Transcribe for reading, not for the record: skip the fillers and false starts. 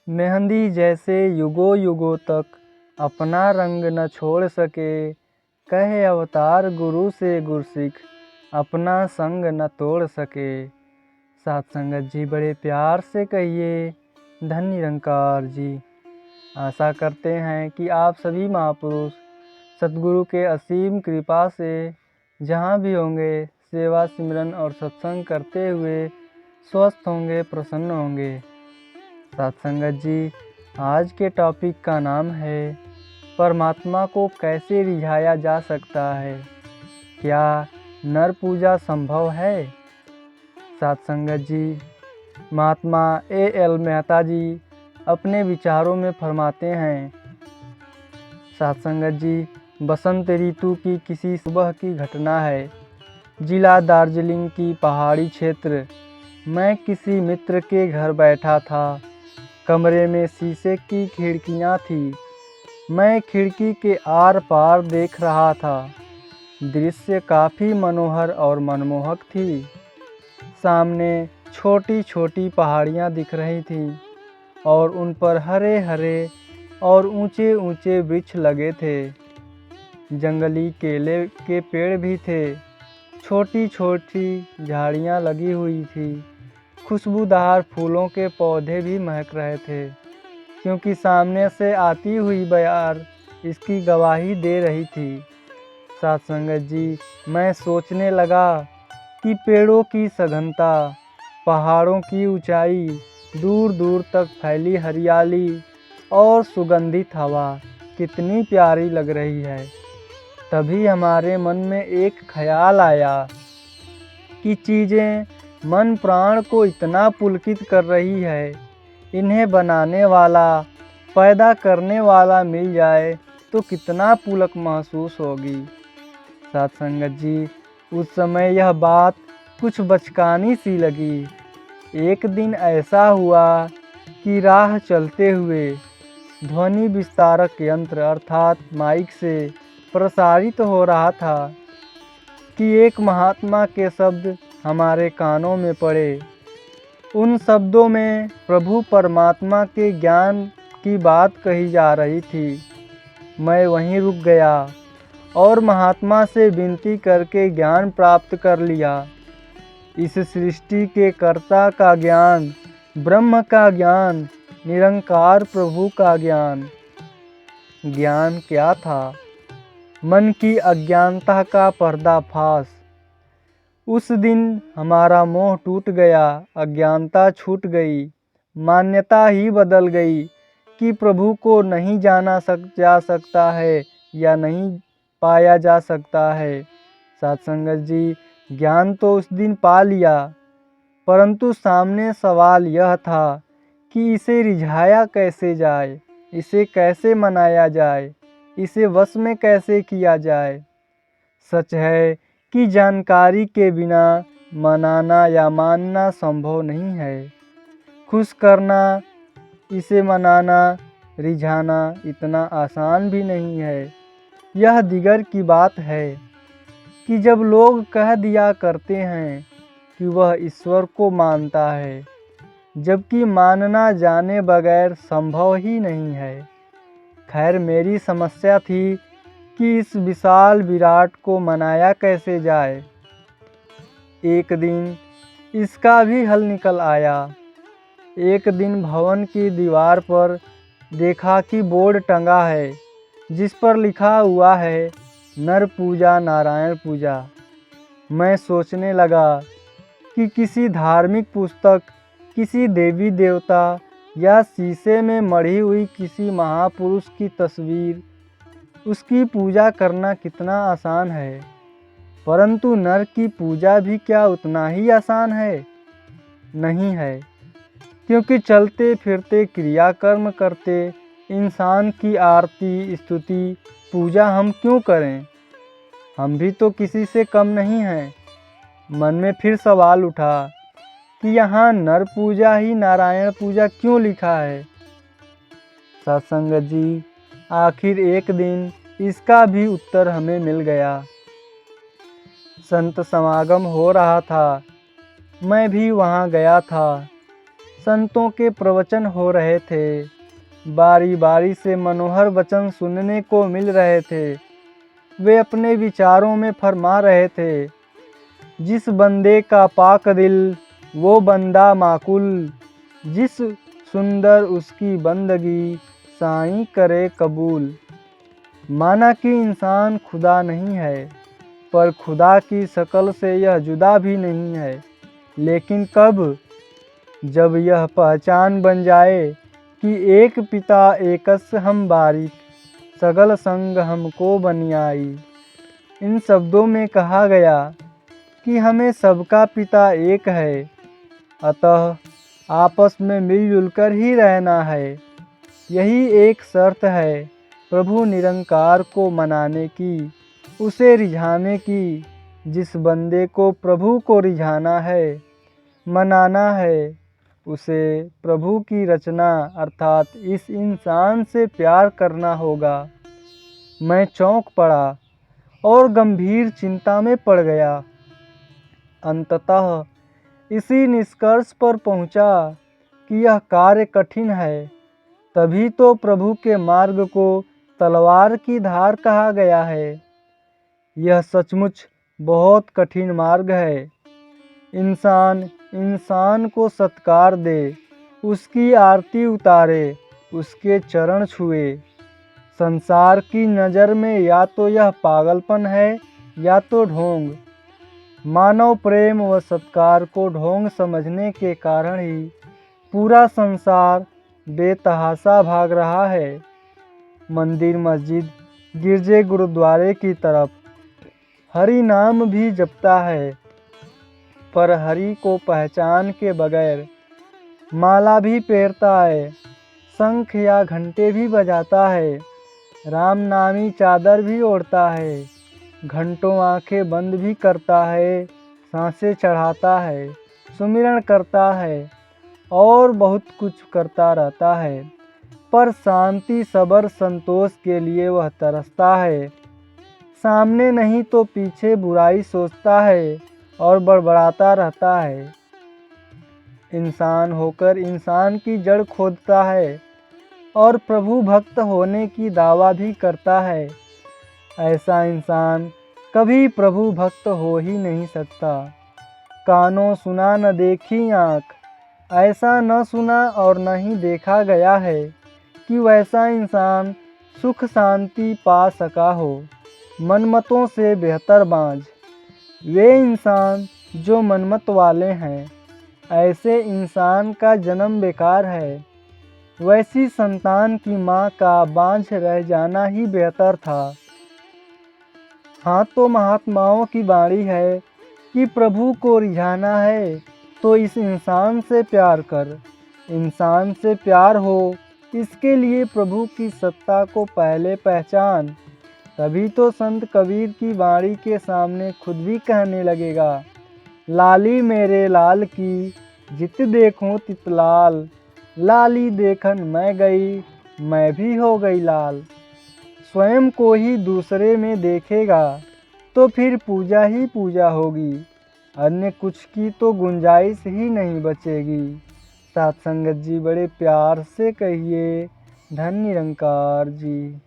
मेहंदी जैसे युगों युगों तक अपना रंग न छोड़ सके, कहे अवतार गुरु से गुरसिख अपना संग न तोड़ सके। साथ संगत जी बड़े प्यार से कहिए धन निरंकार जी। आशा करते हैं कि आप सभी महापुरुष सतगुरु के असीम कृपा से जहाँ भी होंगे सेवा सिमरन और सत्संग करते हुए स्वस्थ होंगे, प्रसन्न होंगे। साथ संगत जी, आज के टॉपिक का नाम है परमात्मा को कैसे रिझाया जा सकता है, क्या नर पूजा संभव है। साथ संगत जी, महात्मा A.L. मेहता जी अपने विचारों में फरमाते हैं। साथ संगत जी, बसंत ऋतु की किसी सुबह की घटना है। जिला दार्जिलिंग की पहाड़ी क्षेत्र। मैं किसी मित्र के घर बैठा था। कमरे में शीशे की खिड़कियां थी। मैं खिड़की के आर पार देख रहा था। दृश्य काफ़ी मनोहर और मनमोहक थी। सामने छोटी छोटी पहाड़ियां दिख रही थीं और उन पर हरे हरे और ऊंचे ऊंचे वृक्ष लगे थे। जंगली केले के पेड़ भी थे। छोटी छोटी झाड़ियां लगी हुई थी। खुशबूदार फूलों के पौधे भी महक रहे थे, क्योंकि सामने से आती हुई बयार इसकी गवाही दे रही थी। साथ संगत जी, मैं सोचने लगा कि पेड़ों की सघनता, पहाड़ों की ऊंचाई, दूर दूर तक फैली हरियाली और सुगंधित हवा कितनी प्यारी लग रही है। तभी हमारे मन में एक ख्याल आया कि चीज़ें मन प्राण को इतना पुलकित कर रही है, इन्हें बनाने वाला, पैदा करने वाला मिल जाए तो कितना पुलक महसूस होगी। साथ संगत जी, उस समय यह बात कुछ बचकानी सी लगी। एक दिन ऐसा हुआ कि राह चलते हुए ध्वनि विस्तारक यंत्र अर्थात माइक से प्रसारित हो रहा था कि एक महात्मा के शब्द हमारे कानों में पड़े। उन शब्दों में प्रभु परमात्मा के ज्ञान की बात कही जा रही थी। मैं वहीं रुक गया और महात्मा से विनती करके ज्ञान प्राप्त कर लिया। इस सृष्टि के कर्ता का ज्ञान, ब्रह्म का ज्ञान, निरंकार प्रभु का ज्ञान। ज्ञान क्या था? मन की अज्ञानता का पर्दाफाश। उस दिन हमारा मोह टूट गया, अज्ञानता छूट गई, मान्यता ही बदल गई कि प्रभु को नहीं जा सकता है या नहीं पाया जा सकता है। साथ संगत जी, ज्ञान तो उस दिन पा लिया, परंतु सामने सवाल यह था कि इसे रिझाया कैसे जाए, इसे कैसे मनाया जाए, इसे वश में कैसे किया जाए। सच है कि जानकारी के बिना मनाना या मानना संभव नहीं है। खुश करना, इसे मनाना, रिझाना इतना आसान भी नहीं है। यह दिगर की बात है कि जब लोग कह दिया करते हैं कि वह ईश्वर को मानता है, जबकि मानना जाने बगैर संभव ही नहीं है। खैर, मेरी समस्या थी कि इस विशाल विराट को मनाया कैसे जाए। एक दिन इसका भी हल निकल आया। एक दिन भवन की दीवार पर देखा कि बोर्ड टंगा है जिस पर लिखा हुआ है नर पूजा नारायण पूजा। मैं सोचने लगा कि किसी धार्मिक पुस्तक, किसी देवी देवता या शीशे में मढ़ी हुई किसी महापुरुष की तस्वीर, उसकी पूजा करना कितना आसान है, परंतु नर की पूजा भी क्या उतना ही आसान है? नहीं है, क्योंकि चलते फिरते क्रियाकर्म करते इंसान की आरती, स्तुति, पूजा हम क्यों करें? हम भी तो किसी से कम नहीं हैं। मन में फिर सवाल उठा कि यहाँ नर पूजा ही नारायण पूजा क्यों लिखा है। सत्संग जी, आखिर एक दिन इसका भी उत्तर हमें मिल गया। संत समागम हो रहा था, मैं भी वहाँ गया था। संतों के प्रवचन हो रहे थे। बारी बारी से मनोहर वचन सुनने को मिल रहे थे। वे अपने विचारों में फरमा रहे थे, जिस बंदे का पाक दिल वो बंदा माकुल, जिस सुंदर उसकी बंदगी साईं करे कबूल। माना कि इंसान खुदा नहीं है, पर खुदा की शक्ल से यह जुदा भी नहीं है। लेकिन कब? जब यह पहचान बन जाए कि एक पिता एकस हम बारिक, सगल संग हमको बनियाई। इन शब्दों में कहा गया कि हमें सबका पिता एक है, अतः आपस में मिलजुल कर ही रहना है। यही एक शर्त है प्रभु निरंकार को मनाने की, उसे रिझाने की। जिस बंदे को प्रभु को रिझाना है, मनाना है, उसे प्रभु की रचना अर्थात इस इंसान से प्यार करना होगा। मैं चौंक पड़ा और गंभीर चिंता में पड़ गया। अंततः इसी निष्कर्ष पर पहुंचा कि यह कार्य कठिन है। तभी तो प्रभु के मार्ग को तलवार की धार कहा गया है। यह सचमुच बहुत कठिन मार्ग है। इंसान को सत्कार दे, उसकी आरती उतारे, उसके चरण छुए। संसार की नज़र में या तो यह पागलपन है या तो ढोंग। मानव प्रेम व सत्कार को ढोंग समझने के कारण ही पूरा संसार बेतहाशा भाग रहा है। मंदिर, मस्जिद, गिरजे, गुरुद्वारे की तरफ हरि नाम भी जपता है, पर हरि को पहचान के बगैर। माला भी फेरता है, शंख या घंटे भी बजाता है, राम नामी चादर भी ओढ़ता है, घंटों आंखें बंद भी करता है, सांसें चढ़ाता है, सुमिरन करता है और बहुत कुछ करता रहता है। पर शांति, सबर, संतोष के लिए वह तरसता है। सामने नहीं तो पीछे बुराई सोचता है और बड़बड़ाता रहता है। इंसान होकर इंसान की जड़ खोदता है और प्रभु भक्त होने की दावा भी करता है। ऐसा इंसान कभी प्रभु भक्त हो ही नहीं सकता। कानों सुना न देखी आँख, ऐसा न सुना और न ही देखा गया है कि वैसा इंसान सुख शांति पा सका हो। मनमतों से बेहतर बाँझ वे इंसान जो मनमत वाले हैं। ऐसे इंसान का जन्म बेकार है। वैसी संतान की माँ का बाँझ रह जाना ही बेहतर था। हाँ, तो महात्माओं की वाणी है कि प्रभु को रिझाना है तो इस इंसान से प्यार कर। इंसान से प्यार हो, इसके लिए प्रभु की सत्ता को पहले पहचान। तभी तो संत कबीर की वाणी के सामने खुद भी कहने लगेगा, लाली मेरे लाल की जित देखूं तित लाल, लाली देखन मैं गई मैं भी हो गई लाल। स्वयं को ही दूसरे में देखेगा तो फिर पूजा ही पूजा होगी, अन्य कुछ की तो गुंजाइश ही नहीं बचेगी। साथ संगत जी बड़े प्यार से कहिए, धन निरंकार जी।